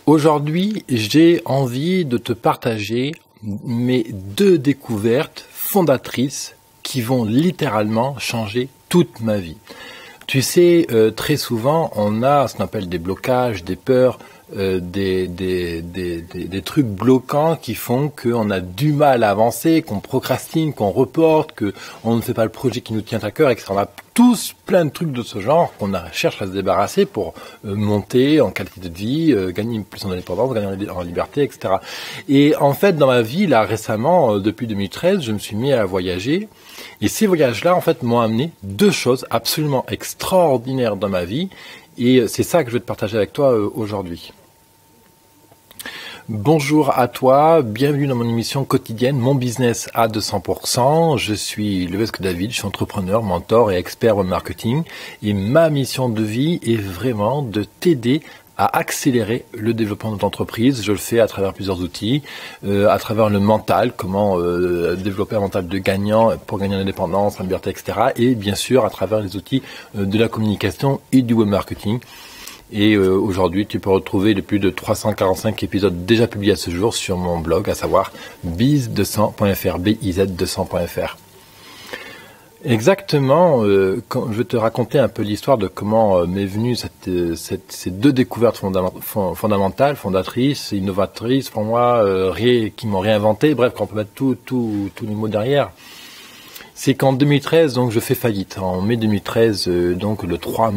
Aujourd'hui, j'ai envie de te partager mes 2 découvertes fondatrices qui vont littéralement changer toute ma vie. Tu sais, très souvent, on a ce qu'on appelle des blocages, des peurs, des trucs bloquants qui font qu'on a du mal à avancer, qu'on procrastine, qu'on reporte, qu'on ne fait pas le projet qui nous tient à cœur, etc. On a tous plein de trucs de ce genre qu'on cherche à se débarrasser pour monter en qualité de vie, gagner plus en indépendance, gagner en liberté, etc. Et en fait, dans ma vie, là récemment, depuis 2013, je me suis mis à voyager. Et ces voyages-là, en fait, m'ont amené 2 choses absolument extraordinaires dans ma vie. Et c'est ça que je vais te partager avec toi aujourd'hui. Bonjour à toi, bienvenue dans mon émission quotidienne Mon Business à 200%. Je suis Levesque David, je suis entrepreneur, mentor et expert en marketing. Et ma mission de vie est vraiment de t'aider à accélérer le développement de ton entreprise. Je le fais à travers plusieurs outils, à travers le mental, comment développer un mental de gagnant pour gagner en indépendance, en liberté, etc. Et bien sûr à travers les outils de la communication et du web marketing. Et aujourd'hui, tu peux retrouver les plus de 345 épisodes déjà publiés à ce jour sur mon blog, à savoir biz200.fr, biz200.fr. Exactement, quand je vais te raconter un peu l'histoire de comment m'est venue ces 2 découvertes fondamentales, fondatrices, innovatrices pour moi, qui m'ont réinventé, bref, quand on peut mettre tous les mots derrière. C'est qu'en 2013, donc je fais faillite. En mai 2013, donc le 3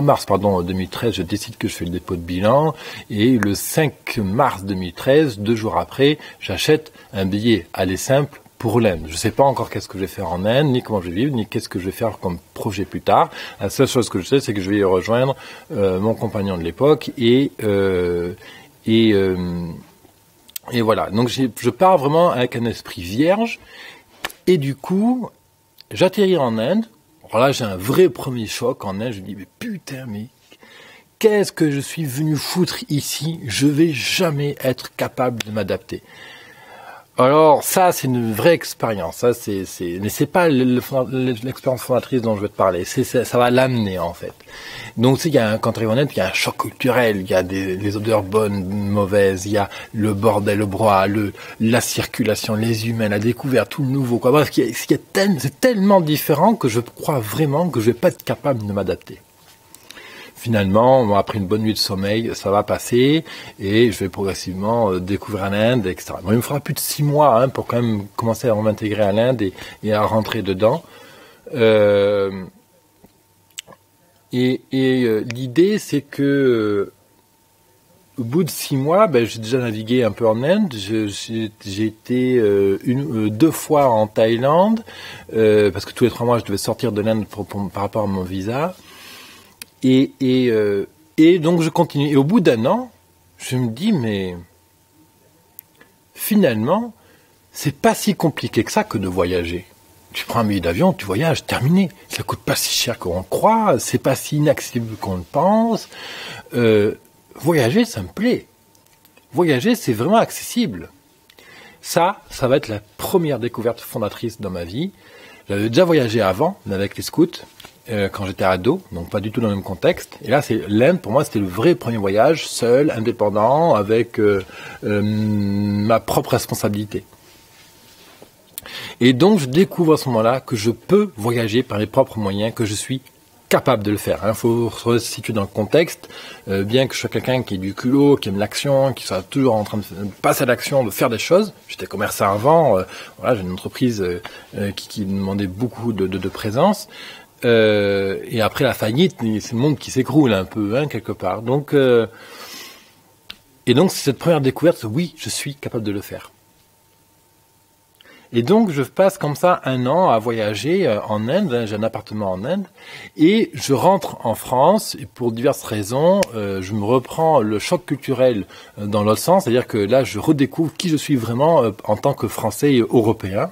mars 2013, je décide que je fais le dépôt de bilan. Et le 5 mars 2013, 2 jours après, j'achète un billet aller simple pour l'Inde. Je ne sais pas encore qu'est-ce que je vais faire en Inde, ni comment je vais vivre, ni qu'est-ce que je vais faire comme projet plus tard. La seule chose que je sais, c'est que je vais y rejoindre mon compagnon de l'époque et voilà. Donc je pars vraiment avec un esprit vierge. Et du coup, j'atterris en Inde. Alors là, j'ai un vrai premier choc en Inde. Je me dis, mais putain, mais qu'est-ce que je suis venu foutre ici? Je vais jamais être capable de m'adapter. Alors ça, c'est une vraie expérience. Ça, mais c'est pas l'expérience fondatrice dont je vais te parler. Ça va l'amener en fait. Donc tu sais, quand tu arrives en Inde, il y a un choc culturel, il y a les odeurs bonnes, mauvaises, il y a le bordel, le brouhaha, la circulation, les humains, la découverte, tout le nouveau. Quoi. Bref, c'est tellement différent que je crois vraiment que je vais pas être capable de m'adapter. Finalement, après une bonne nuit de sommeil, ça va passer et je vais progressivement découvrir l'Inde, etc. Bon, il me faudra plus de 6 mois pour quand même commencer à m'intégrer à l'Inde et à rentrer dedans. L'idée, c'est que au bout de 6 mois, j'ai déjà navigué un peu en Inde. J'ai été 2 fois en Thaïlande parce que tous les 3 mois, je devais sortir de l'Inde par rapport à mon visa. Et donc je continue. Et au bout d'1 an, je me dis, mais finalement, c'est pas si compliqué que ça que de voyager. Tu prends un billet d'avion, tu voyages, terminé. Ça coûte pas si cher qu'on croit, c'est pas si inaccessible qu'on le pense. Voyager, ça me plaît. Voyager, c'est vraiment accessible. Ça va être la première découverte fondatrice dans ma vie. J'avais déjà voyagé avant, avec les scouts. Quand j'étais ado, donc pas du tout dans le même contexte. Et là, l'Inde, pour moi, c'était le vrai premier voyage, seul, indépendant, avec ma propre responsabilité. Et donc, je découvre à ce moment-là que je peux voyager par mes propres moyens, que je suis capable de le faire. Il faut se resituer dans le contexte, bien que je sois quelqu'un qui ait du culot, qui aime l'action, qui soit toujours en train de passer à l'action, de faire des choses. J'étais commerçant avant, j'ai une entreprise qui demandait beaucoup de présence. Et après la faillite, c'est le monde qui s'écroule un peu, quelque part. Donc, c'est cette première découverte, oui, je suis capable de le faire. Et donc, je passe comme ça 1 an à voyager en Inde. J'ai un appartement en Inde. Et je rentre en France. Et pour diverses raisons, je me reprends le choc culturel dans l'autre sens. C'est-à-dire que là, je redécouvre qui je suis vraiment en tant que Français et Européen.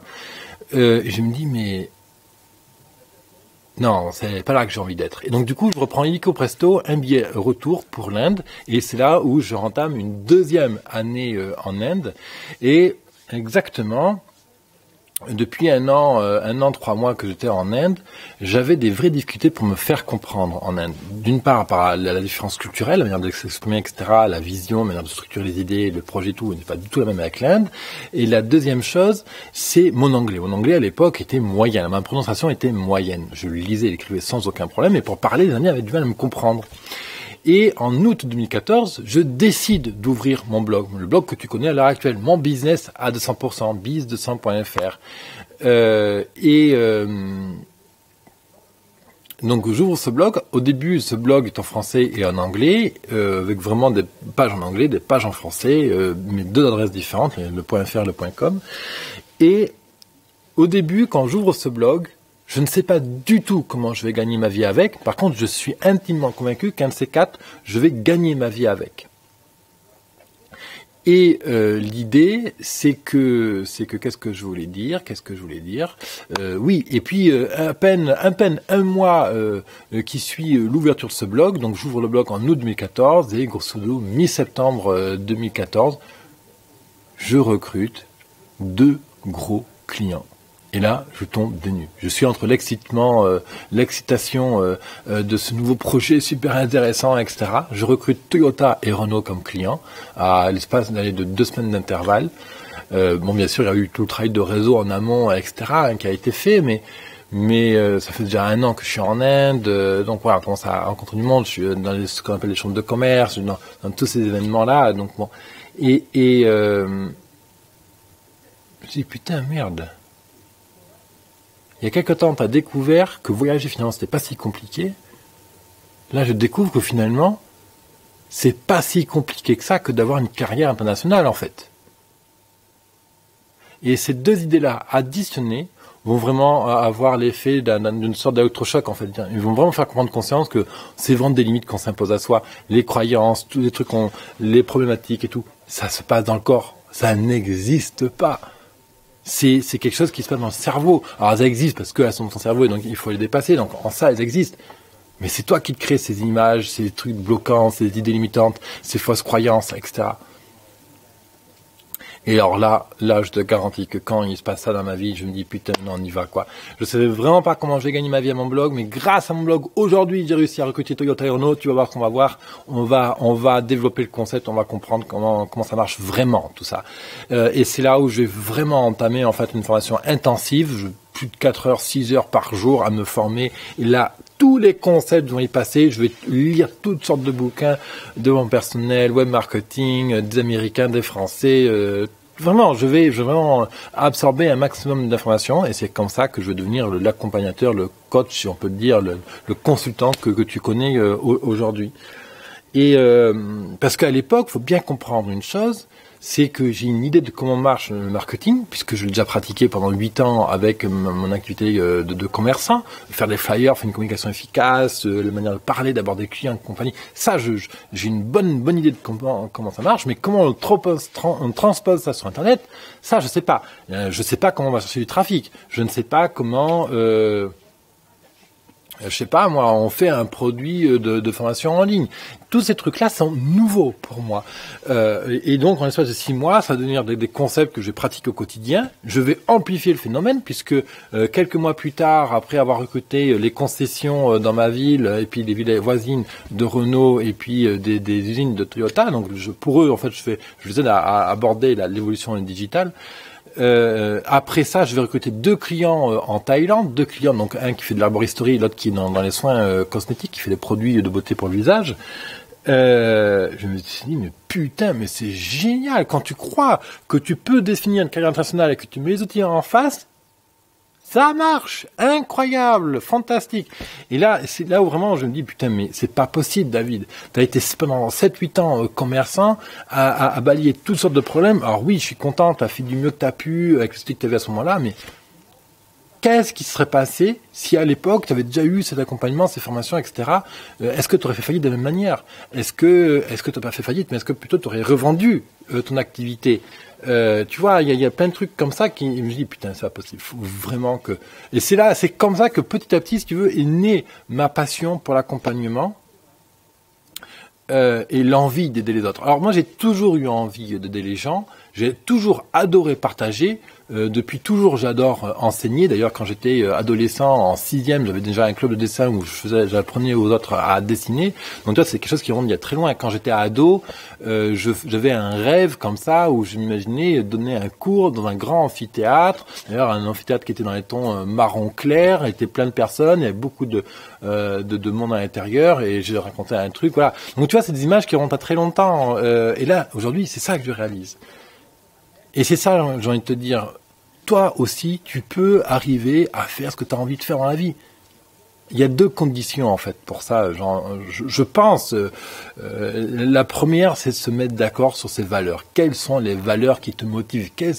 Et je me dis, mais non, c'est pas là que j'ai envie d'être. Et donc du coup, je reprends illico presto un billet retour pour l'Inde. Et c'est là où je entame une 2e année en Inde. Et exactement, depuis un an, 3 mois que j'étais en Inde, j'avais des vraies difficultés pour me faire comprendre en Inde. D'une part, par la différence culturelle, la manière de s'exprimer, etc., la vision, la manière de structurer les idées, le projet, tout, n'est pas du tout la même avec l'Inde. Et la deuxième chose, c'est mon anglais. Mon anglais, à l'époque, était moyen. Ma prononciation était moyenne. Je le lisais et l'écrivais sans aucun problème, et pour parler, les Indiens avaient du mal à me comprendre. Et en août 2014, je décide d'ouvrir mon blog, le blog que tu connais à l'heure actuelle, mon business à 200%, biz200.fr. Donc j'ouvre ce blog. Au début, ce blog est en français et en anglais, avec vraiment des pages en anglais, des pages en français, mais deux adresses différentes, le .fr, le .com. Et au début, quand j'ouvre ce blog, je ne sais pas du tout comment je vais gagner ma vie avec. Par contre, je suis intimement convaincu qu'un de ces quatre, je vais gagner ma vie avec. Et l'idée, c'est que qu'est-ce que je voulais dire oui, et puis à peine un mois qui suit l'ouverture de ce blog. Donc j'ouvre le blog en août 2014 et grosso modo mi-septembre 2014, je recrute 2 gros clients. Et là, je tombe des nues. Je suis entre l'excitation de ce nouveau projet super intéressant, etc. Je recrute Toyota et Renault comme clients à l'espace de 2 semaines d'intervalle. Bon, bien sûr, il y a eu tout le travail de réseau en amont, etc., qui a été fait, mais ça fait déjà 1 an que je suis en Inde, donc voilà, on commence à rencontrer du monde. Je suis dans ce qu'on appelle les chambres de commerce, dans tous ces événements-là. Donc bon, je me dis putain merde. Il y a quelque temps, tu as découvert que voyager finalement c'était pas si compliqué. Là, je découvre que finalement, c'est pas si compliqué que ça que d'avoir une carrière internationale en fait. Et ces 2 idées-là additionnées vont vraiment avoir l'effet d'une sorte d'électrochoc en fait. Ils vont vraiment faire prendre conscience que c'est vraiment des limites qu'on s'impose à soi, les croyances, tous les trucs, les problématiques et tout. Ça se passe dans le corps, ça n'existe pas. C'est quelque chose qui se passe dans le cerveau. Alors elles existent parce qu'elles sont dans ton cerveau et donc il faut les dépasser. Donc en ça, elles existent. Mais c'est toi qui te crées ces images, ces trucs bloquants, ces idées limitantes, ces fausses croyances, etc. Et alors là, je te garantis que quand il se passe ça dans ma vie, je me dis putain, non, on y va quoi. Je savais vraiment pas comment je vais gagner ma vie à mon blog, mais grâce à mon blog, aujourd'hui, j'ai réussi à recruter Toyota et Renault. Tu vas voir qu'on va voir. On va développer le concept, on va comprendre comment ça marche vraiment, tout ça. Et c'est là où je vais vraiment entamer en fait une formation intensive, plus de 4 heures, 6 heures par jour à me former. Et là, tous les concepts vont y passer. Je vais lire toutes sortes de bouquins de mon personnel, web marketing, des Américains, des Français. Vraiment, je vais vraiment absorber un maximum d'informations et c'est comme ça que je vais devenir l'accompagnateur, le coach, si on peut le dire, le consultant que tu connais aujourd'hui. Et parce qu'à l'époque, il faut bien comprendre une chose, c'est que j'ai une idée de comment marche le marketing, puisque je l'ai déjà pratiqué pendant 8 ans avec mon activité de commerçant, faire des flyers, faire une communication efficace, la manière de parler, d'aborder des clients, compagnie. Ça, j'ai une bonne idée de comment ça marche, mais comment on transpose ça sur Internet, ça, je sais pas. Je sais pas comment on va chercher du trafic. Je ne sais pas comment... je sais pas, moi, on fait un produit de formation en ligne. Tous ces trucs-là sont nouveaux pour moi. Et donc, en l'espace de 6 mois, ça va devenir des concepts que je pratique au quotidien. Je vais amplifier le phénomène puisque quelques mois plus tard, après avoir recruté les concessions dans ma ville et puis les villes voisines de Renault et puis des usines de Toyota, donc pour eux, en fait, je les aide à aborder l'évolution digitale. Après ça, je vais recruter 2 clients en Thaïlande, 2 clients, donc un qui fait de l'arboristerie, l'autre qui est dans les soins cosmétiques, qui fait des produits de beauté pour le visage. Je me suis dit, mais putain, mais c'est génial, quand tu crois que tu peux définir une carrière internationale et que tu mets les outils en face, ça marche, incroyable, fantastique. Et là, c'est là où vraiment je me dis, putain, mais c'est pas possible, David. T'as été pendant 7-8 ans commerçant à balayer toutes sortes de problèmes. Alors oui, je suis content, t'as fait du mieux que t'as pu avec ce que t'avais à ce moment-là, mais qu'est-ce qui serait passé si à l'époque tu avais déjà eu cet accompagnement, ces formations, etc. Est-ce que tu aurais fait faillite de la même manière? Est-ce que tu n'as pas fait faillite, mais est-ce que plutôt tu aurais revendu ton activité? Tu vois, il y a plein de trucs comme ça qui me dit putain, c'est pas possible. Faut vraiment que. Et c'est comme ça que petit à petit, si tu veux, est née ma passion pour l'accompagnement. Et l'envie d'aider les autres. Alors moi j'ai toujours eu envie d'aider les gens, J'ai toujours adoré partager. Depuis toujours, j'adore enseigner. D'ailleurs, quand j'étais adolescent, en 6e, j'avais déjà un club de dessin où j'apprenais aux autres à dessiner. Donc, toi, c'est quelque chose qui remonte il y a très loin. Quand j'étais ado, j'avais un rêve comme ça où je m'imaginais donner un cours dans un grand amphithéâtre. D'ailleurs, un amphithéâtre qui était dans les tons marron clair, il était plein de personnes, il y avait beaucoup de monde à l'intérieur et j'ai raconté un truc. Voilà. Donc, tu vois, c'est des images qui remontent à très longtemps. Et là, aujourd'hui, c'est ça que je réalise. Et c'est ça, j'ai envie de te dire. Toi aussi, tu peux arriver à faire ce que tu as envie de faire dans la vie. Il y a 2 conditions en fait pour ça. Je pense, la première, c'est de se mettre d'accord sur ses valeurs. Quelles sont les valeurs qui te motivent? Quels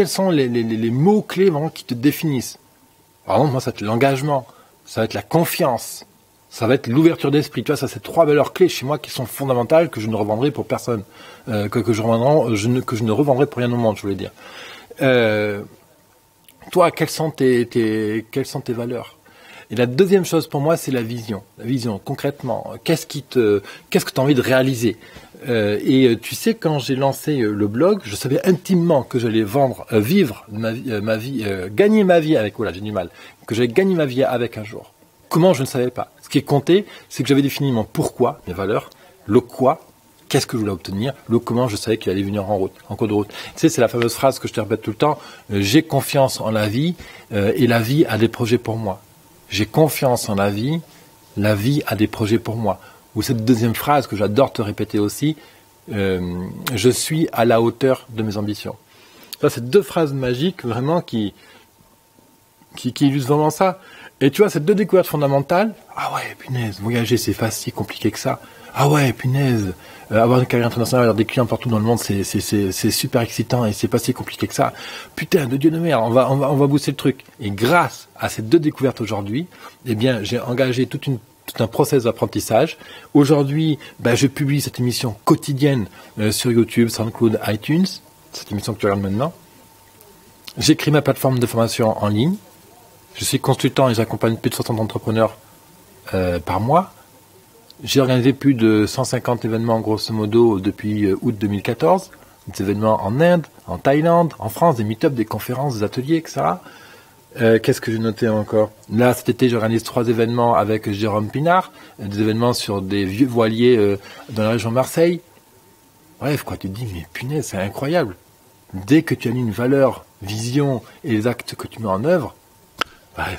sont les mots clés vraiment qui te définissent? Par exemple, moi, ça va être l'engagement, ça va être la confiance, ça va être l'ouverture d'esprit. Tu vois, ça, c'est 3 valeurs clés chez moi qui sont fondamentales, que je ne revendrai pour personne, que je ne revendrai pour rien au monde, je voulais dire. Toi, quelles sont tes valeurs? Et la deuxième chose pour moi, c'est la vision. La vision, concrètement, qu'est-ce que tu as envie de réaliser? Et tu sais, quand j'ai lancé le blog, je savais intimement que j'allais vivre ma vie, gagner ma vie avec, voilà, j'ai du mal, que j'allais gagner ma vie avec un jour. Comment, je ne savais pas. Ce qui est compté, c'est que j'avais défini mon pourquoi, mes valeurs, le quoi, qu'est-ce que je voulais obtenir, le comment, je savais qu'il allait venir en cours de route. Tu sais, c'est la fameuse phrase que je te répète tout le temps, j'ai confiance en la vie et la vie a des projets pour moi. J'ai confiance en la vie a des projets pour moi. Ou cette deuxième phrase que j'adore te répéter aussi, je suis à la hauteur de mes ambitions. Ça, c'est 2 phrases magiques vraiment qui illustrent vraiment ça. Et tu vois, ces 2 découvertes fondamentales, ah ouais, punaise, voyager, c'est pas si compliqué que ça. Ah ouais, punaise, avoir une carrière internationale, avoir des clients partout dans le monde, c'est super excitant et c'est pas si compliqué que ça. Putain, de Dieu de merde, on va booster le truc. Et grâce à ces 2 découvertes aujourd'hui, eh bien, j'ai engagé tout un process d'apprentissage. Aujourd'hui, je publie cette émission quotidienne sur YouTube, SoundCloud, iTunes, cette émission que tu regardes maintenant. J'ai créé ma plateforme de formation en ligne. Je suis consultant et j'accompagne plus de 60 entrepreneurs par mois. J'ai organisé plus de 150 événements, grosso modo, depuis août 2014. Des événements en Inde, en Thaïlande, en France, des meet-ups, des conférences, des ateliers, etc. Qu'est-ce que j'ai noté encore? Là, cet été, j'organise 3 événements avec Jérôme Pinard. Des événements sur des vieux voiliers dans la région de Marseille. Bref, quoi, tu te dis, mais punaise, c'est incroyable. Dès que tu as mis une valeur, vision et les actes que tu mets en œuvre,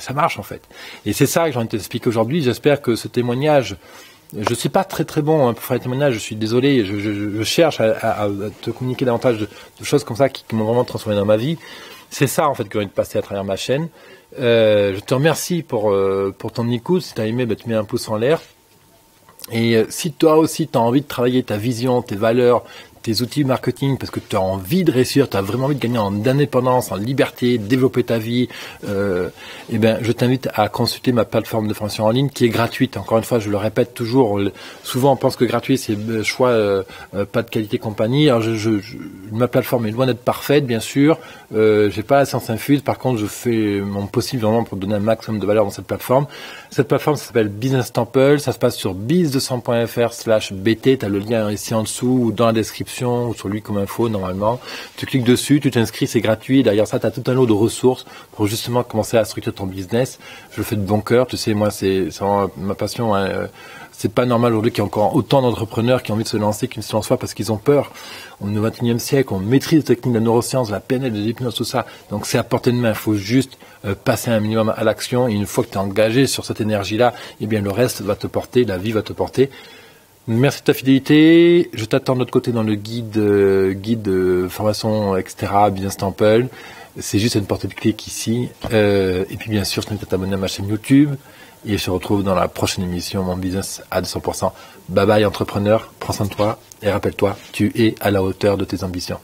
ça marche en fait. Et c'est ça que j'ai envie de t'expliquer aujourd'hui. J'espère que ce témoignage, je suis pas très très bon pour faire les témoignages, je suis désolé, je cherche à te communiquer davantage de choses comme ça qui m'ont vraiment transformé dans ma vie. C'est ça en fait que j'ai envie de passer à travers ma chaîne. Je te remercie pour ton écoute. Si tu as aimé, tu mets un pouce en l'air. Et si toi aussi tu as envie de travailler ta vision, tes valeurs, tes outils marketing, parce que tu as envie de réussir, tu as vraiment envie de gagner en indépendance, en liberté, développer ta vie, je t'invite à consulter ma plateforme de formation en ligne qui est gratuite. Encore une fois, je le répète toujours, souvent on pense que gratuit c'est choix pas de qualité compagnie. Alors ma plateforme est loin d'être parfaite, bien sûr. J'ai pas la science infuse, par contre je fais mon possible vraiment pour donner un maximum de valeur dans cette plateforme. Cette plateforme ça s'appelle Business Temple, ça se passe sur biz200.fr/bt, tu as le lien ici en dessous ou dans la description ou sur lui comme info normalement. Tu cliques dessus, tu t'inscris, c'est gratuit. Derrière ça, tu as tout un lot de ressources pour justement commencer à structurer ton business. Je le fais de bon cœur, tu sais, moi c'est vraiment ma passion. Hein. C'est pas normal aujourd'hui qu'il y ait encore autant d'entrepreneurs qui ont envie de se lancer, qui ne se lancent pas parce qu'ils ont peur. On est au XXIe siècle, on maîtrise les techniques de la neuroscience, de la PNL, de l'hypnose, tout ça. Donc c'est à portée de main. Il faut juste passer un minimum à l'action. Et une fois que tu es engagé sur cette énergie-là, eh bien le reste va te porter, la vie va te porter. Merci de ta fidélité. Je t'attends de l'autre côté dans le guide formation, etc. Business Temple. C'est juste une portée de clic ici. Et puis bien sûr, je t'invite à t'abonner à ma chaîne YouTube. Et je te retrouve dans la prochaine émission, mon business à 200%. Bye bye entrepreneur, prends soin de toi et rappelle-toi, tu es à la hauteur de tes ambitions.